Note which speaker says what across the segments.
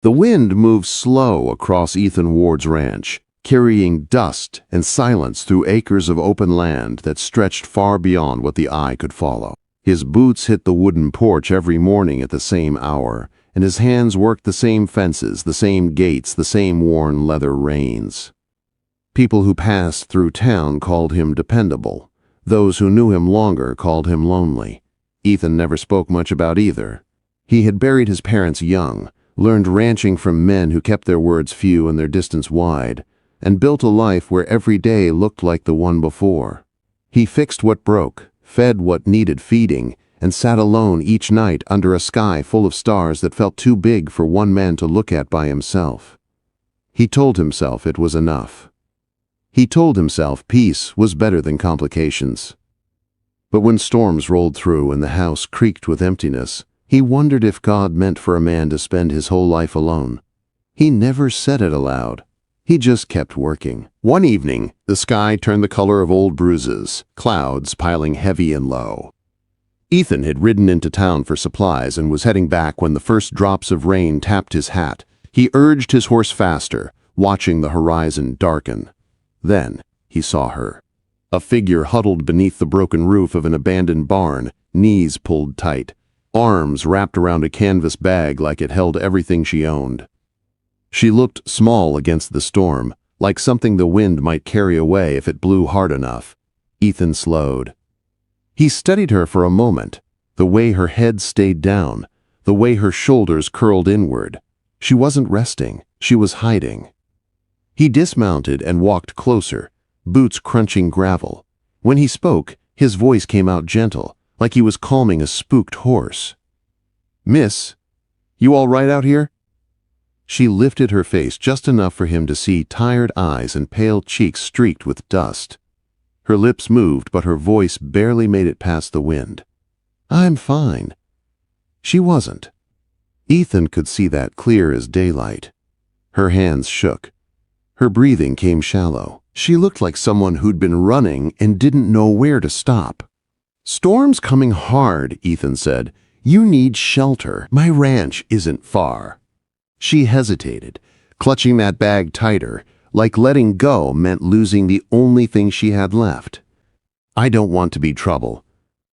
Speaker 1: The wind moved slow across Ethan Ward's ranch, carrying dust and silence through acres of open land that stretched far beyond what the eye could follow. His boots hit the wooden porch every morning at the same hour, and his hands worked the same fences, the same gates, the same worn leather reins. People who passed through town called him dependable. Those who knew him longer called him lonely. Ethan never spoke much about either. He had buried his parents young, learned ranching from men who kept their words few and their distance wide, and built a life where every day looked like the one before. He fixed what broke, fed what needed feeding, and sat alone each night under a sky full of stars that felt too big for one man to look at by himself. He told himself it was enough. He told himself peace was better than complications. But when storms rolled through and the house creaked with emptiness, he wondered if God meant for a man to spend his whole life alone. He never said it aloud. He just kept working. One evening, the sky turned the color of old bruises, clouds piling heavy and low. Ethan had ridden into town for supplies and was heading back when the first drops of rain tapped his hat. He urged his horse faster, watching the horizon darken. Then he saw her. A figure huddled beneath the broken roof of an abandoned barn, knees pulled tight, arms wrapped around a canvas bag like it held everything she owned. She looked small against the storm, like something the wind might carry away if it blew hard enough. Ethan slowed. He studied her for a moment, the way her head stayed down, the way her shoulders curled inward. She wasn't resting, she was hiding. He dismounted and walked closer, boots crunching gravel. When he spoke, his voice came out gentle, like he was calming a spooked horse. "Miss, you all right out here?" She lifted her face just enough for him to see tired eyes and pale cheeks streaked with dust. Her lips moved, but her voice barely made it past the wind. "I'm fine." She wasn't. Ethan could see that clear as daylight. Her hands shook. Her breathing came shallow. She looked like someone who'd been running and didn't know where to stop. "Storm's coming hard," Ethan said. "You need shelter. My ranch isn't far." She hesitated, clutching that bag tighter, like letting go meant losing the only thing she had left. "I don't want to be trouble."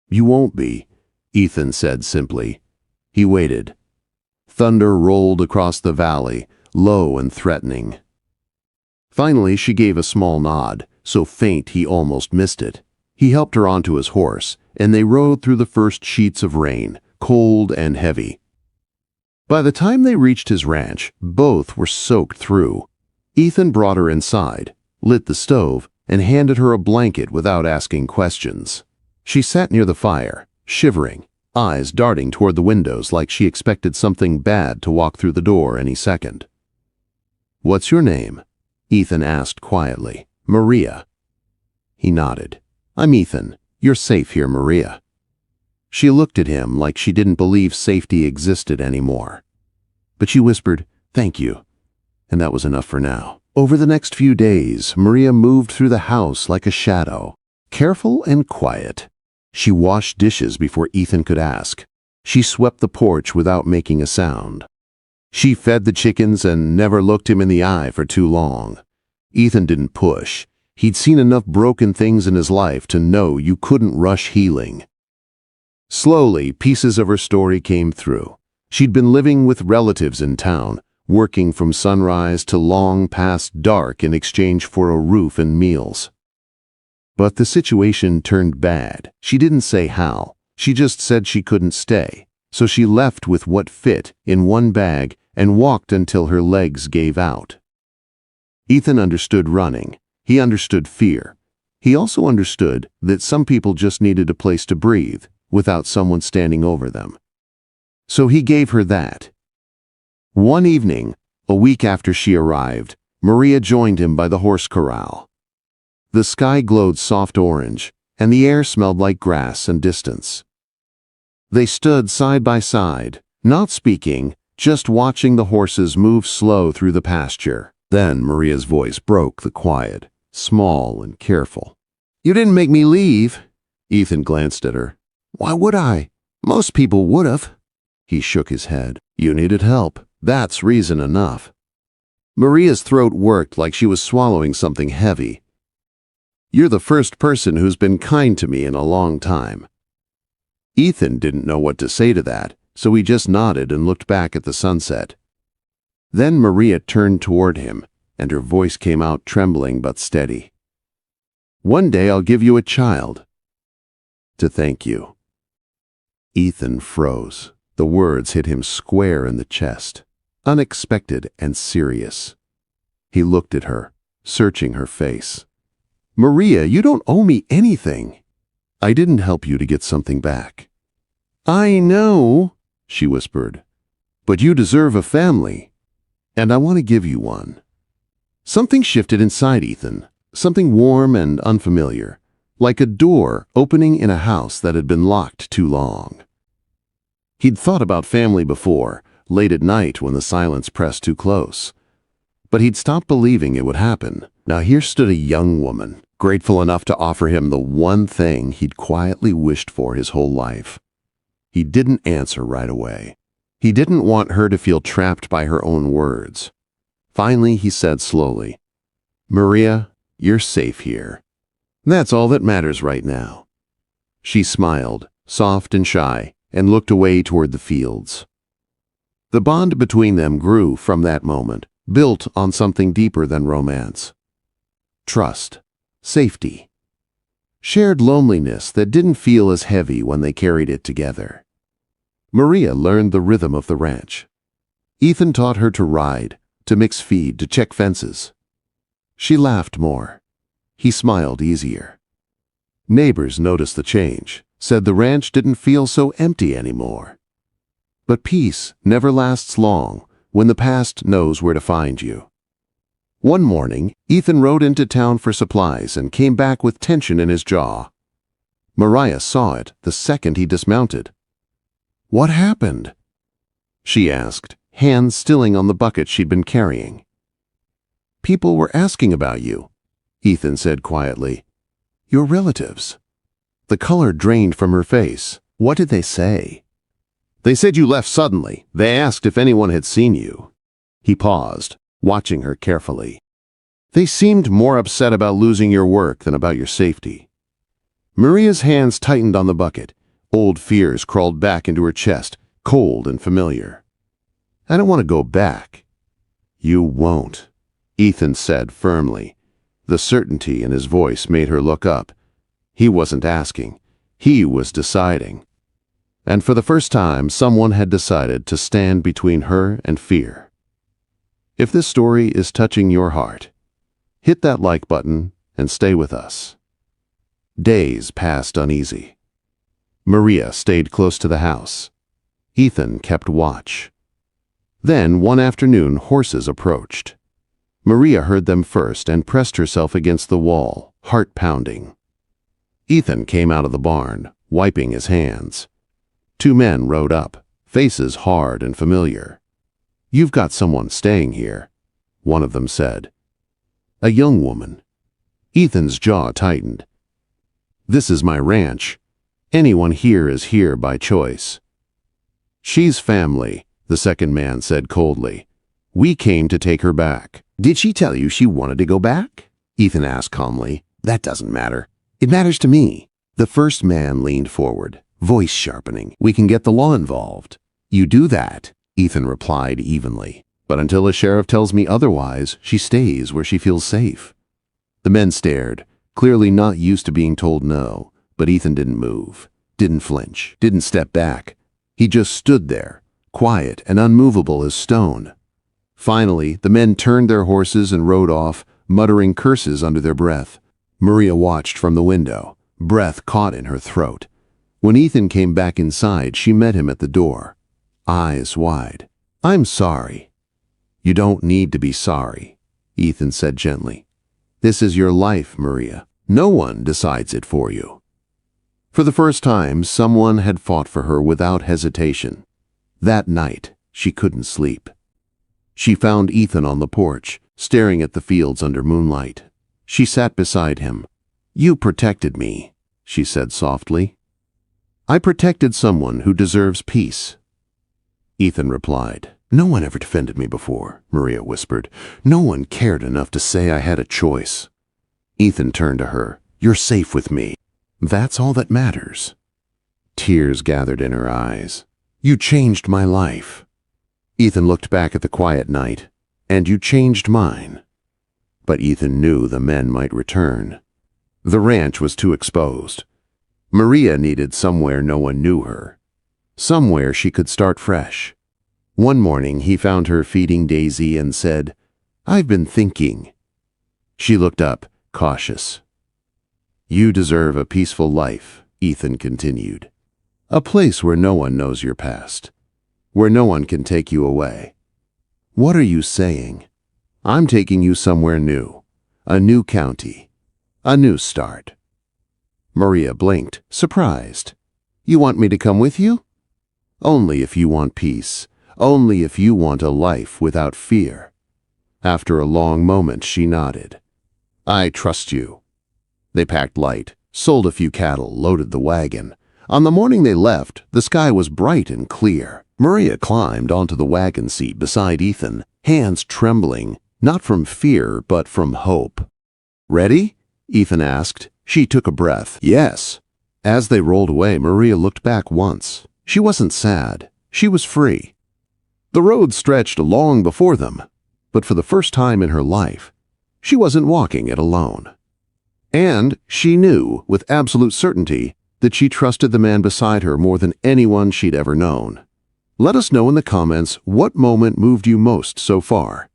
Speaker 1: "You won't be," Ethan said simply. He waited. Thunder rolled across the valley, low and threatening. Finally, she gave a small nod, so faint he almost missed it. He helped her onto his horse, and they rode through the first sheets of rain, cold and heavy. By the time they reached his ranch, both were soaked through. Ethan brought her inside, lit the stove, and handed her a blanket without asking questions. She sat near the fire, shivering, eyes darting toward the windows like she expected something bad to walk through the door any second. "What's your name?" Ethan asked quietly. "Maria." He nodded. "I'm Ethan. You're safe here, Maria." She looked at him like she didn't believe safety existed anymore. But she whispered, "Thank you." And that was enough for now. Over the next few days, Maria moved through the house like a shadow, careful and quiet. She washed dishes before Ethan could ask. She swept the porch without making a sound. She fed the chickens and never looked him in the eye for too long. Ethan didn't push. He'd seen enough broken things in his life to know you couldn't rush healing. Slowly, pieces of her story came through. She'd been living with relatives in town, working from sunrise to long past dark in exchange for a roof and meals. But the situation turned bad. She didn't say how. She just said she couldn't stay. So she left with what fit in one bag and walked until her legs gave out. Ethan understood running. He understood fear. He also understood that some people just needed a place to breathe without someone standing over them. So he gave her that. One evening, a week after she arrived, Maria joined him by the horse corral. The sky glowed soft orange, and the air smelled like grass and distance. They stood side by side, not speaking, just watching the horses move slow through the pasture. Then Maria's voice broke the quiet, small and careful. "You didn't make me leave." Ethan glanced at her. "Why would I? Most people would have." He shook his head. "You needed help. That's reason enough. Maria's throat worked like she was swallowing something heavy. You're the first person who's been kind to me in a long time. Ethan didn't know what to say to that, so he just nodded and looked back at the sunset. Then Maria turned toward him, and her voice came out trembling but steady. One day I'll give you a child. To thank you. Ethan froze. The words hit him square in the chest, unexpected and serious. He looked at her, searching her face. Maria, you don't owe me anything. I didn't help you to get something back. I know, she whispered, but you deserve a family, and I want to give you one. Something shifted inside Ethan, something warm and unfamiliar, like a door opening in a house that had been locked too long. He'd thought about family before, late at night when the silence pressed too close. But he'd stopped believing it would happen. Now here stood a young woman, grateful enough to offer him the one thing he'd quietly wished for his whole life. He didn't answer right away. He didn't want her to feel trapped by her own words. Finally, he said slowly, Maria, you're safe here. That's all that matters right now. She smiled, soft and shy, and looked away toward the fields. The bond between them grew from that moment, built on something deeper than romance. Trust, safety, shared loneliness that didn't feel as heavy when they carried it together. Maria learned the rhythm of the ranch. Ethan taught her to ride, to mix feed, to check fences. She laughed more. He smiled easier. Neighbors noticed the change, said the ranch didn't feel so empty anymore. But peace never lasts long when the past knows where to find you. One morning, Ethan rode into town for supplies and came back with tension in his jaw. Maria saw it the second he dismounted. What happened? She asked, hands stilling on the bucket she'd been carrying. People were asking about you, Ethan said quietly. Your relatives. The color drained from her face. What did they say? They said you left suddenly. They asked if anyone had seen you. He paused, watching her carefully. They seemed more upset about losing your work than about your safety. Maria's hands tightened on the bucket. Old fears crawled back into her chest, cold and familiar. I don't want to go back. You won't, Ethan said firmly. The certainty in his voice made her look up. He wasn't asking. He was deciding. And for the first time, someone had decided to stand between her and fear. If this story is touching your heart, hit that like button and stay with us. Days passed uneasy. Maria stayed close to the house. Ethan kept watch. Then, one afternoon, horses approached. Maria heard them first and pressed herself against the wall, heart pounding. Ethan came out of the barn, wiping his hands. Two men rode up, faces hard and familiar. You've got someone staying here, one of them said. A young woman. Ethan's jaw tightened. This is my ranch. Anyone here is here by choice. She's family, the second man said coldly. We came to take her back. Did she tell you she wanted to go back? Ethan asked calmly. That doesn't matter. It matters to me. The first man leaned forward, voice sharpening. We can get the law involved. You do that, Ethan replied evenly. But until a sheriff tells me otherwise, she stays where she feels safe. The men stared, clearly not used to being told no, but Ethan didn't move, didn't flinch, didn't step back. He just stood there, quiet and unmovable as stone. Finally, the men turned their horses and rode off, muttering curses under their breath. Maria watched from the window, breath caught in her throat. When Ethan came back inside, she met him at the door, eyes wide. I'm sorry. You don't need to be sorry, Ethan said gently. This is your life, Maria. No one decides it for you. For the first time, someone had fought for her without hesitation. That night, she couldn't sleep. She found Ethan on the porch, staring at the fields under moonlight. She sat beside him. You protected me, she said softly. I protected someone who deserves peace. Ethan replied, No one ever defended me before, Maria whispered. No one cared enough to say I had a choice. Ethan turned to her. You're safe with me. That's all that matters. Tears gathered in her eyes. You changed my life. Ethan looked back at the quiet night. And you changed mine. But Ethan knew the men might return. The ranch was too exposed. Maria needed somewhere no one knew her. Somewhere she could start fresh. One morning he found her feeding Daisy and said, I've been thinking. She looked up, cautious. You deserve a peaceful life, Ethan continued. A place where no one knows your past. Where no one can take you away. What are you saying? I'm taking you somewhere new. A new county. A new start. Maria blinked, surprised. You want me to come with you? Only if you want peace. Only if you want a life without fear. After a long moment, she nodded. I trust you. They packed light, sold a few cattle, loaded the wagon. On the morning they left, the sky was bright and clear. Maria climbed onto the wagon seat beside Ethan, hands trembling, not from fear, but from hope. Ready? Ethan asked. She took a breath. Yes. As they rolled away, Maria looked back once. She wasn't sad. She was free. The road stretched long before them, but for the first time in her life, she wasn't walking it alone. And she knew, with absolute certainty, that she trusted the man beside her more than anyone she'd ever known. Let us know in the comments what moment moved you most so far.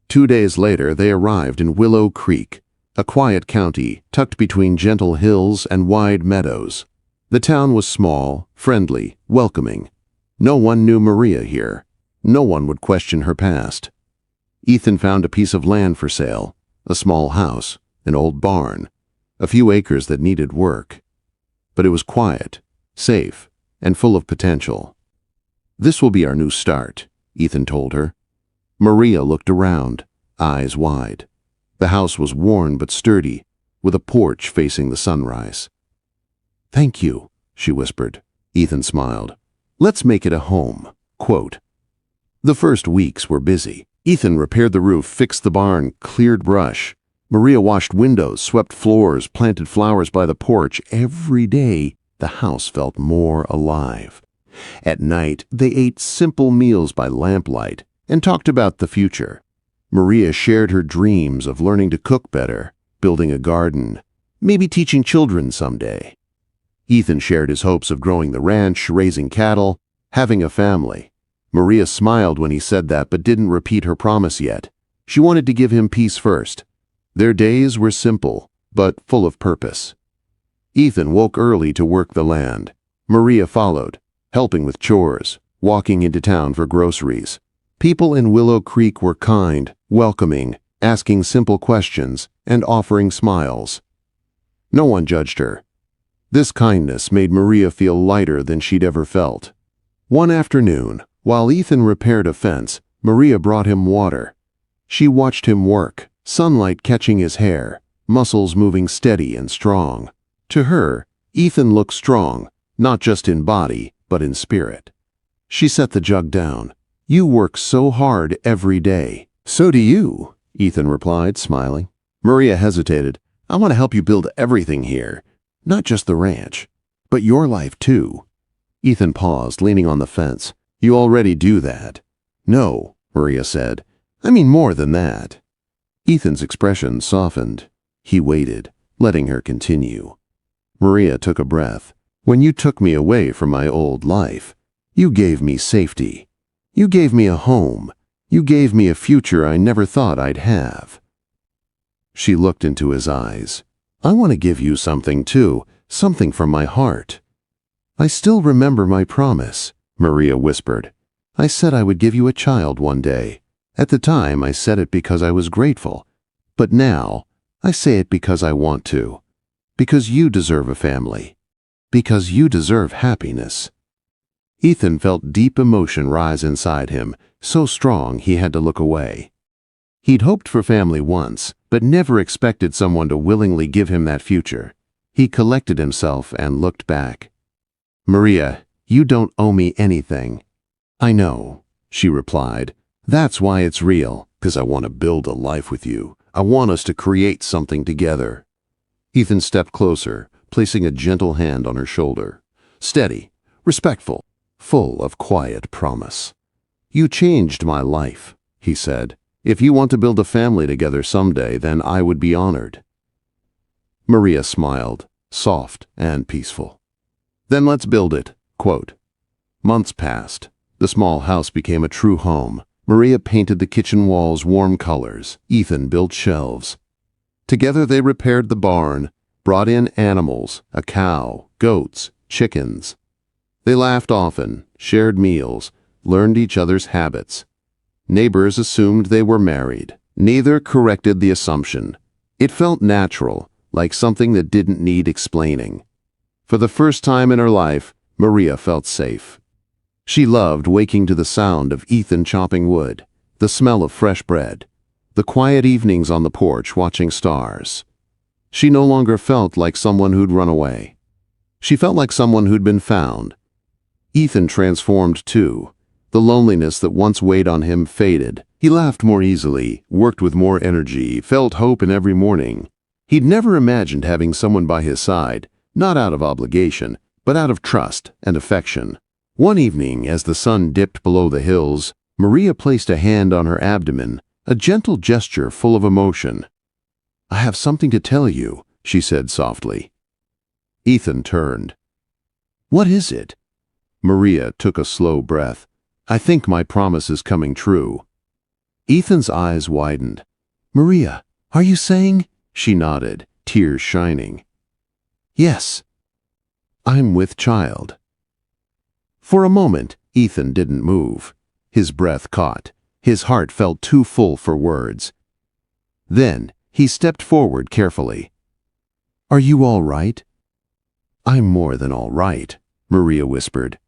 Speaker 1: 2 days later, they arrived in Willow Creek, a quiet county tucked between gentle hills and wide meadows. The town was small, friendly, welcoming. No one knew Maria here. No one would question her past. Ethan found a piece of land for sale, a small house, an old barn, a few acres that needed work. But it was quiet, safe, and full of potential. This will be our new start, Ethan told her. Maria looked around, eyes wide. The house was worn but sturdy, with a porch facing the sunrise. Thank you, she whispered. Ethan smiled. Let's make it a home. Quote. The first weeks were busy. Ethan repaired the roof, fixed the barn, cleared brush. Maria washed windows, swept floors, planted flowers by the porch. Every day, the house felt more alive. At night, they ate simple meals by lamplight and talked about the future. Maria shared her dreams of learning to cook better, building a garden, maybe teaching children someday. Ethan shared his hopes of growing the ranch, raising cattle, having a family. Maria smiled when he said that, but didn't repeat her promise yet. She wanted to give him peace first. Their days were simple, but full of purpose. Ethan woke early to work the land. Maria followed, helping with chores, walking into town for groceries. People in Willow Creek were kind, welcoming, asking simple questions, and offering smiles. No one judged her. This kindness made Maria feel lighter than she'd ever felt. One afternoon, while Ethan repaired a fence, Maria brought him water. She watched him work, sunlight catching his hair, muscles moving steady and strong. To her, Ethan looked strong, not just in body, but in spirit. She set the jug down. You work so hard every day. So do you, Ethan replied, smiling. Maria hesitated. I want to help you build everything here, not just the ranch, but your life too. Ethan paused, leaning on the fence. You already do that. No, Maria said. I mean more than that. Ethan's expression softened. He waited, letting her continue. Maria took a breath. When you took me away from my old life, you gave me safety. You gave me a home. You gave me a future I never thought I'd have. She looked into his eyes. I want to give you something too, something from my heart. I still remember my promise, Maria whispered. I said I would give you a child one day. At the time, I said it because I was grateful. But now, I say it because I want to. Because you deserve a family. Because you deserve happiness. Ethan felt deep emotion rise inside him, so strong he had to look away. He'd hoped for family once, but never expected someone to willingly give him that future. He collected himself and looked back. Maria, you don't owe me anything. I know. she replied. "That's why it's real, 'cause I want to build a life with you. I want us to create something together." Ethan stepped closer, placing a gentle hand on her shoulder. Steady, respectful, full of quiet promise. "You changed my life," he said. "If you want to build a family together someday, then I would be honored." Maria smiled, soft and peaceful. "Then let's build it." Quote. Months passed. The small house became a true home. Maria painted the kitchen walls warm colors. Ethan built shelves. Together they repaired the barn, brought in animals, a cow, goats, chickens. They laughed often, shared meals, learned each other's habits. Neighbors assumed they were married. Neither corrected the assumption. It felt natural, like something that didn't need explaining. For the first time in her life, Maria felt safe. She loved waking to the sound of Ethan chopping wood, the smell of fresh bread, the quiet evenings on the porch watching stars. She no longer felt like someone who'd run away. She felt like someone who'd been found. Ethan transformed too. The loneliness that once weighed on him faded. He laughed more easily, worked with more energy, felt hope in every morning. He'd never imagined having someone by his side, not out of obligation, but out of trust and affection. One evening, as the sun dipped below the hills, Maria placed a hand on her abdomen, a gentle gesture full of emotion. "I have something to tell you," she said softly. Ethan turned. "What is it?" Maria took a slow breath. "I think my promise is coming true." Ethan's eyes widened. "Maria, are you saying?" She nodded, tears shining. "Yes. I'm with child." For a moment, Ethan didn't move. His breath caught. His heart felt too full for words. Then, he stepped forward carefully. "Are you all right?" "I'm more than all right," Maria whispered.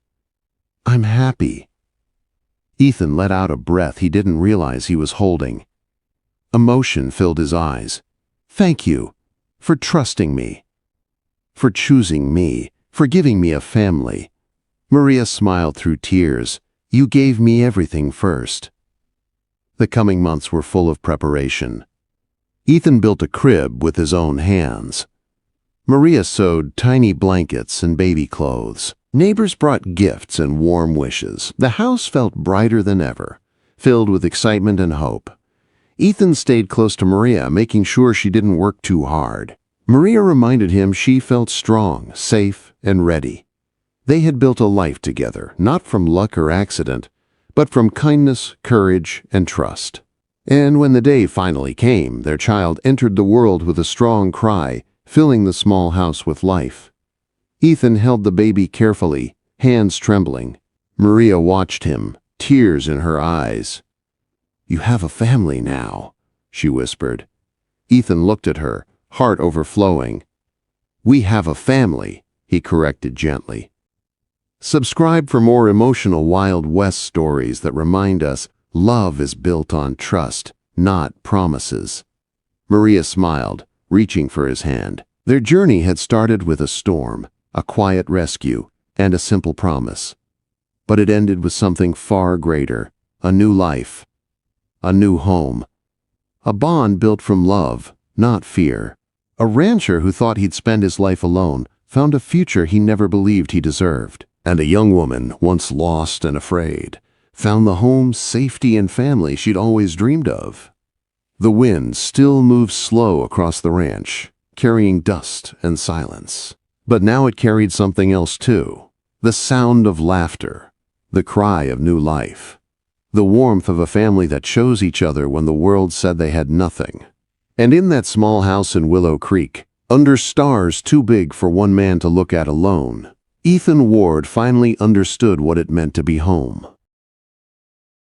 Speaker 1: "I'm happy." Ethan let out a breath he didn't realize he was holding. Emotion filled his eyes. "Thank you for trusting me, for choosing me, for giving me a family." Maria smiled through tears. "You gave me everything first." The coming months were full of preparation. Ethan built a crib with his own hands. Maria sewed tiny blankets and baby clothes. Neighbors brought gifts and warm wishes. The house felt brighter than ever, filled with excitement and hope. Ethan stayed close to Maria, making sure she didn't work too hard. Maria reminded him she felt strong, safe, and ready. They had built a life together, not from luck or accident, but from kindness, courage, and trust. And when the day finally came, their child entered the world with a strong cry, filling the small house with life. Ethan held the baby carefully, hands trembling. Maria watched him, tears in her eyes. "You have a family now," she whispered. Ethan looked at her, heart overflowing. "We have a family," he corrected gently. Subscribe for more emotional Wild West stories that remind us love is built on trust, not promises. Maria smiled, reaching for his hand. Their journey had started with a storm, a quiet rescue, and a simple promise. But it ended with something far greater, a new life, a new home, a bond built from love, not fear. A rancher who thought he'd spend his life alone found a future he never believed he deserved. And a young woman, once lost and afraid, found the home, safety, and family she'd always dreamed of. The wind still moved slow across the ranch, carrying dust and silence. But now it carried something else too. The sound of laughter, the cry of new life, the warmth of a family that chose each other when the world said they had nothing. And in that small house in Willow Creek, under stars too big for one man to look at alone, Ethan Ward finally understood what it meant to be home.